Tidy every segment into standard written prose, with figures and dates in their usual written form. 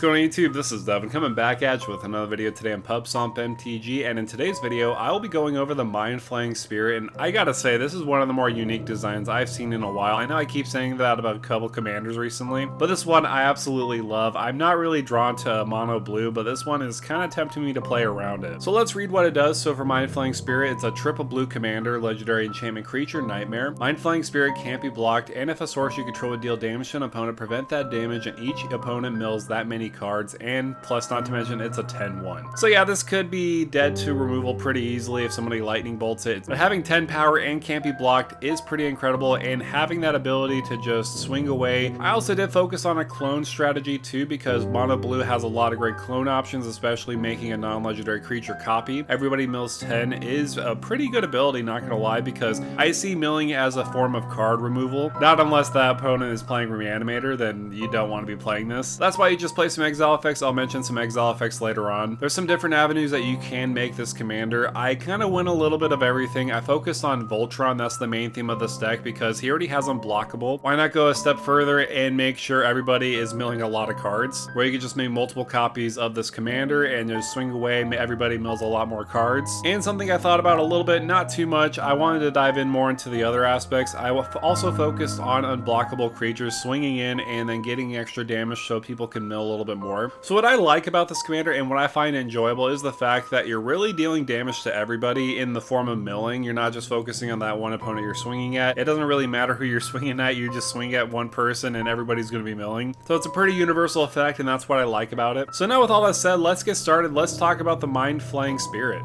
going on YouTube? This is Devin coming back at you with another video today on PubStomp MTG, and in today's video I will be going over the Mindflaying Spirit, and I gotta say this is one of the more unique designs I've seen in a while. I know I keep saying that about a couple commanders recently, but this one I absolutely love. I'm not really drawn to mono blue, but this one is kind of tempting me to play around it. So let's read what it does. So for Mindflaying Spirit, it's a triple blue commander, legendary enchantment creature, nightmare. Mindflaying Spirit can't be blocked, and if a source you control would deal damage to an opponent, prevent that damage, and each opponent mills that many cards, and plus not to mention it's a 10-1. So yeah, this could be dead to removal pretty easily if somebody lightning bolts it, but having 10 power and can't be blocked is pretty incredible, and having that ability to just swing away. I also did focus on a clone strategy too, because mono blue has a lot of great clone options, especially making a non-legendary creature copy. Everybody mills 10 is a pretty good ability, not gonna lie, because I see milling as a form of card removal. Not unless that opponent is playing Reanimator, then you don't want to be playing this. That's why you just play some exile effects. I'll mention some exile effects later on. There's some different avenues that you can make this commander. I kind of went a little bit of everything. I focused on Voltron, that's the main theme of this deck, because he already has unblockable. Why not go a step further and make sure everybody is milling a lot of cards, where you can just make multiple copies of this commander and just swing away, everybody mills a lot more cards. And something I thought about a little bit, not too much, I wanted to dive in more into the other aspects. I also focused on unblockable creatures swinging in and then getting extra damage so people can mill a little bit more. So what I like about this commander and what I find enjoyable is the fact that you're really dealing damage to everybody in the form of milling. You're not just focusing on that one opponent you're swinging at. It doesn't really matter who you're swinging at, you just swing at one person and everybody's going to be milling. So it's a pretty universal effect, and that's what I like about it. So now with all that said, let's get started. Let's talk about the Mindflaying Spirit.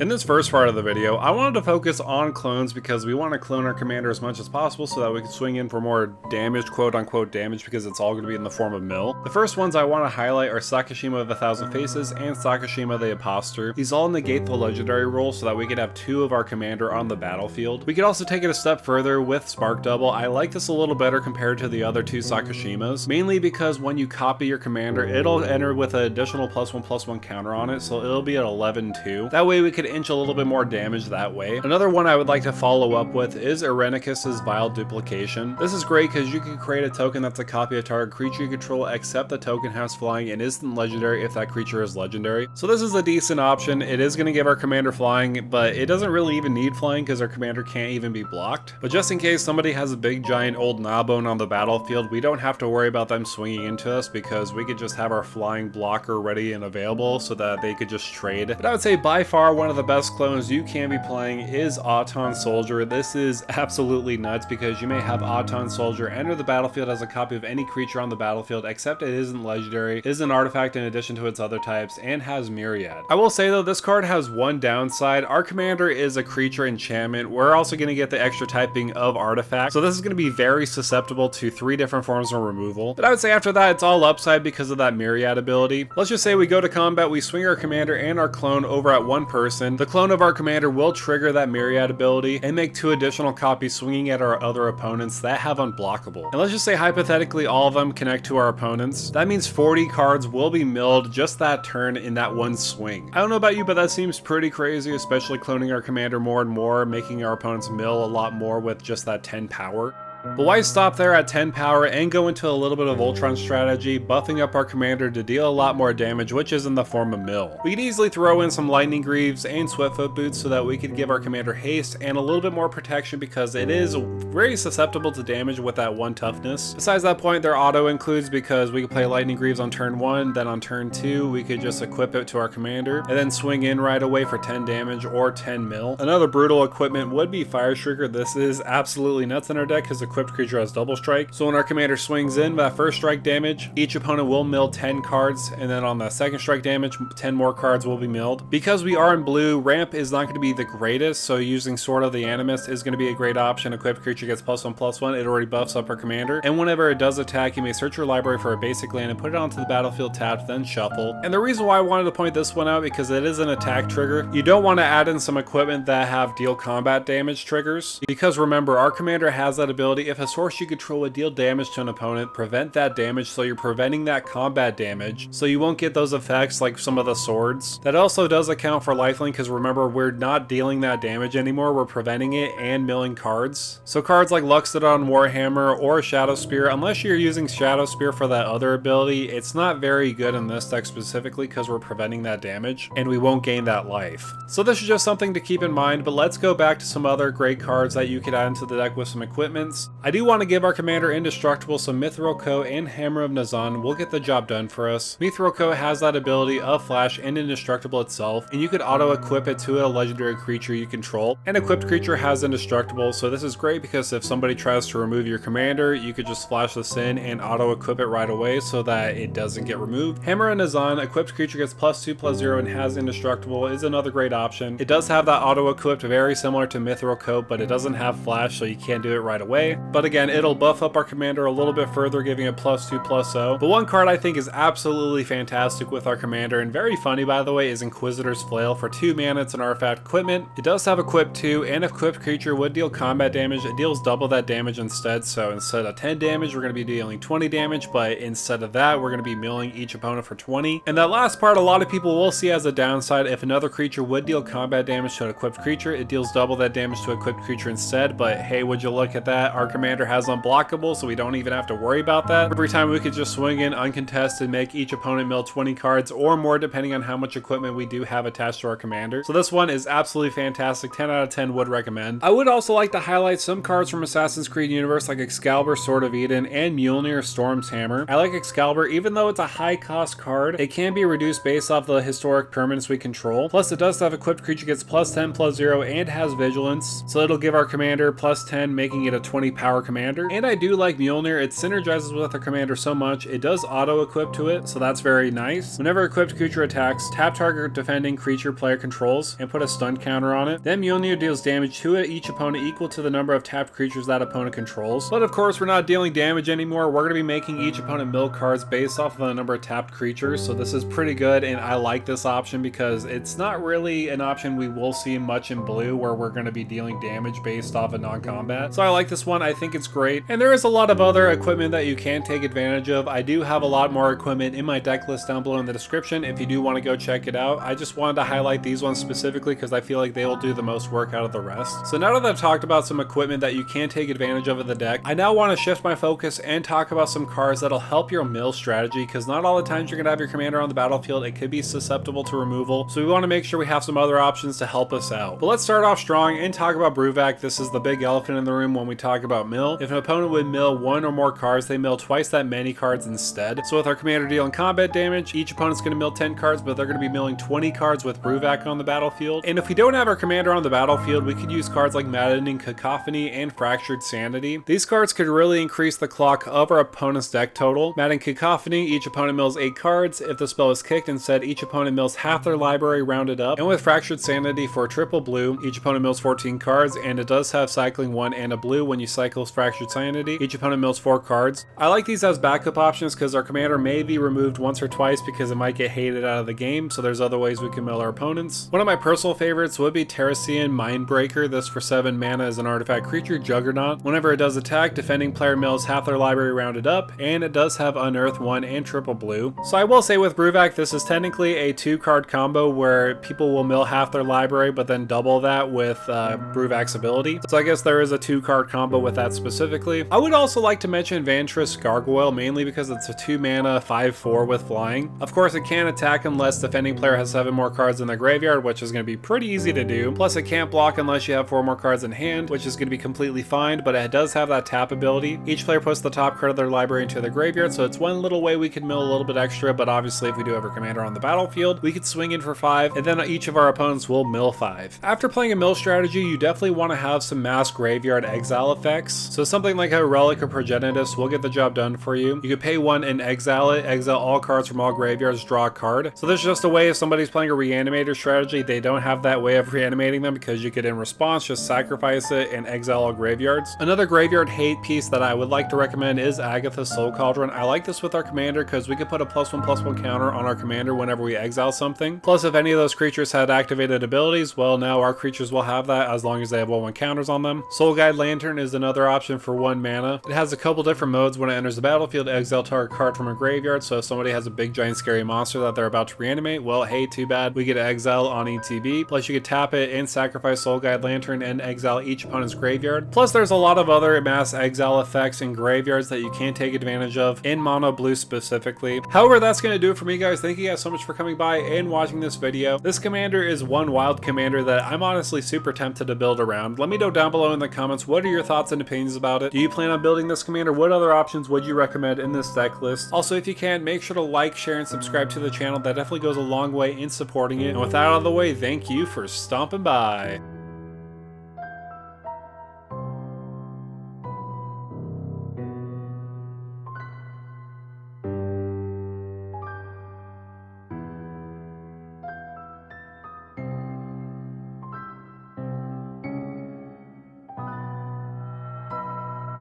In this first part of the video, I wanted to focus on clones because we want to clone our commander as much as possible so that we can swing in for more damage, quote-unquote damage, because it's all going to be in the form of mill. The first ones I want to highlight are Sakashima of 1,000 Faces and Sakashima the Imposter. These all negate the legendary role so that we could have two of our commander on the battlefield. We could also take it a step further with Spark Double. I like this a little better compared to the other two Sakashimas, mainly because when you copy your commander, it'll enter with an additional +1/+1 counter on it, so it'll be at 11-2. That way we could inch a little bit more damage that way. Another one I would like to follow up with is Irenicus's Vile Duplication. This is great because you can create a token that's a copy of target creature you control, except the token has flying and isn't legendary if that creature is legendary. So this is a decent option. It is going to give our commander flying, but it doesn't really even need flying because our commander can't even be blocked. But just in case somebody has a big giant old gnawbone on the battlefield, we don't have to worry about them swinging into us because we could just have our flying blocker ready and available so that they could just trade. But I would say by far one of the best clones you can be playing is Auton Soldier. This is absolutely nuts because you may have Auton Soldier enter the battlefield as a copy of any creature on the battlefield, except it isn't legendary, is an artifact in addition to its other types, and has Myriad. I will say though, this card has one downside. Our commander is a creature enchantment. We're also going to get the extra typing of artifact, so this is going to be very susceptible to 3 different forms of removal. But I would say after that, it's all upside because of that Myriad ability. Let's just say we go to combat, we swing our commander and our clone over at one person. The clone of our commander will trigger that Myriad ability and make 2 additional copies swinging at our other opponents that have unblockable. And let's just say hypothetically all of them connect to our opponents. That means 40 cards will be milled just that turn in that one swing. I don't know about you, but that seems pretty crazy, especially cloning our commander more and more, making our opponents mill a lot more with just that 10 power. But why stop there at 10 power and go into a little bit of Voltron strategy, buffing up our commander to deal a lot more damage, which is in the form of mill. We could easily throw in some Lightning Greaves and Swiftfoot Boots so that we could give our commander haste and a little bit more protection because it is very susceptible to damage with that 1 toughness. Besides that point, their auto includes because we could play Lightning Greaves on turn 1, then on turn 2 we could just equip it to our commander and then swing in right away for 10 damage or 10 mill. Another brutal equipment would be Fire Shrieker. This is absolutely nuts in our deck because equipped creature has double strike. So when our commander swings in that first strike damage, each opponent will mill 10 cards, and then on the second strike damage, 10 more cards will be milled. Because we are in blue, ramp is not going to be the greatest, so using Sword of the Animist is going to be a great option. Equipped creature gets +1/+1, it already buffs up our commander, and whenever it does attack, you may search your library for a basic land and put it onto the battlefield tapped, then shuffle. And the reason why I wanted to point this one out, because it is an attack trigger. You don't want to add in some equipment that have deal combat damage triggers, because remember, our commander has that ability ability, if a source you control would deal damage to an opponent, prevent that damage, so you're preventing that combat damage, so you won't get those effects like some of the swords. That also does account for lifelink, because remember, we're not dealing that damage anymore, we're preventing it and milling cards. So cards like Luxodon, Warhammer, or Shadow Spear, unless you're using Shadow Spear for that other ability, it's not very good in this deck specifically because we're preventing that damage, and we won't gain that life. So this is just something to keep in mind, but let's go back to some other great cards that you could add into the deck with some equipments. I do want to give our commander Indestructible, so Mithril Coat and Hammer of Nazan will get the job done for us. Mithril Coat has that ability of Flash and Indestructible itself, and you could auto-equip it to a legendary creature you control. An equipped creature has Indestructible, so this is great because if somebody tries to remove your commander, you could just flash this in and auto-equip it right away so that it doesn't get removed. Hammer of Nazan, equipped creature gets +2/+0 and has Indestructible, is another great option. It does have that auto-equipped very similar to Mithril Coat, but it doesn't have Flash, so you can't do it right away. But again, it'll buff up our commander a little bit further, giving it +2/+0. But one card I think is absolutely fantastic with our commander, and very funny by the way, is Inquisitor's Flail. For 2 mana, it's an artifact equipment. It does have equip 2, and if equipped creature would deal combat damage, it deals double that damage instead. So instead of 10 damage, we're going to be dealing 20 damage, but instead of that, we're going to be milling each opponent for 20. And that last part, a lot of people will see as a downside. If another creature would deal combat damage to an equipped creature, it deals double that damage to an equipped creature instead. But hey, would you look at that? Our commander has unblockable, so we don't even have to worry about that. Every time we could just swing in uncontested, make each opponent mill 20 cards or more, depending on how much equipment we do have attached to our commander. So this one is absolutely fantastic. 10 out of 10 would recommend. I would also like to highlight some cards from Assassin's Creed universe like Excalibur, Sword of Eden, and Mjolnir, Storm's Hammer. I like Excalibur, even though it's a high cost card, it can be reduced based off the historic permanents we control. Plus it does have equipped creature gets +10/+0 and has vigilance, so it'll give our commander +10, making it a 20 power commander. And I do like Mjolnir, it synergizes with our commander so much. It does auto equip to it, so that's very nice. Whenever equipped creature attacks, tap target defending creature player controls and put a stun counter on it. Then Mjolnir deals damage to each opponent equal to the number of tapped creatures that opponent controls. But of course, we're not dealing damage anymore. We're going to be making each opponent mill cards based off of the number of tapped creatures, so this is pretty good, and I like this option because it's not really an option we will see much in blue where we're going to be dealing damage based off of non-combat. So I like this one. I think it's great, and there is a lot of other equipment that you can take advantage of. I do have a lot more equipment in my deck list down below in the description if you do want to go check it out. I just wanted to highlight these ones specifically because I feel like they will do the most work out of the rest. So now that I've talked about some equipment that you can take advantage of in the deck, I now want to shift my focus and talk about some cards that'll help your mill strategy, because not all the times you're going to have your commander on the battlefield, it could be susceptible to removal. So we want to make sure we have some other options to help us out. But let's start off strong and talk about Brewvac. This is the big elephant in the room when we talk about mill. If an opponent would mill 1 or more cards, they mill twice that many cards instead. So with our commander dealing combat damage, each opponent's going to mill 10 cards, but they're going to be milling 20 cards with Brewvac on the battlefield. And if we don't have our commander on the battlefield, we could use cards like Maddening Cacophony and Fractured Sanity. These cards could really increase the clock of our opponent's deck total. Maddening Cacophony, each opponent mills 8 cards. If the spell is kicked, instead each opponent mills half their library rounded up. And with Fractured Sanity for triple blue, each opponent mills 14 cards, and it does have cycling 1 and a blue. When you cycle Fractured Sanity, each opponent mills 4 cards. I like these as backup options because our commander may be removed once or twice because it might get hated out of the game, so there's other ways we can mill our opponents. One of my personal favorites would be Terracian Mindbreaker. This for 7 mana is an artifact creature, Juggernaut. Whenever it does attack, defending player mills half their library rounded up, and it does have Unearth 1 and triple blue. So I will say with Brewvac, this is technically a 2-card combo where people will mill half their library, but then double that with Brewvac's ability. So I guess there is a 2-card combo with that specifically. I would also like to mention Vantress Gargoyle, mainly because it's a 2 mana 5/4 with flying. Of course, it can't attack unless defending player has 7 more cards in their graveyard, which is going to be pretty easy to do. Plus, it can't block unless you have 4 more cards in hand, which is going to be completely fine, but it does have that tap ability. Each player puts the top card of their library into their graveyard, so it's one little way we can mill a little bit extra, but obviously if we do have our commander on the battlefield, we could swing in for 5, and then each of our opponents will mill 5. After playing a mill strategy, you definitely want to have some mass graveyard exile effects. So something like a Relic of Progenitus will get the job done for you. You could pay 1 and exile it, exile all cards from all graveyards, draw a card. So there's just a way if somebody's playing a reanimator strategy, they don't have that way of reanimating them because you could in response just sacrifice it and exile all graveyards. Another graveyard hate piece that I would like to recommend is Agatha's Soul Cauldron. I like this with our commander because we could put a +1/+1 counter on our commander whenever we exile something. Plus, if any of those creatures had activated abilities, well, now our creatures will have that as long as they have 1/1 counters on them. Soul Guide Lantern is another another option for 1 mana. It has a couple different modes. When it enters the battlefield, exile target card from a graveyard, so if somebody has a big giant scary monster that they're about to reanimate, well hey, too bad, we get exile on ETB. Plus you could tap it and sacrifice Soul Guide Lantern and exile each opponent's graveyard. Plus there's a lot of other mass exile effects in graveyards that you can take advantage of in mono blue specifically. However, that's going to do it for me, guys. Thank you guys so much for coming by and watching this video. This commander is one wild commander that I'm honestly super tempted to build around. Let me know down below in the comments, what are your thoughts and opinions about it? Do you plan on building this commander? What other options would you recommend in this deck list? Also, if you can, make sure to like, share, and subscribe to the channel. That definitely goes a long way in supporting it. And with that out of the way, thank you for stomping by.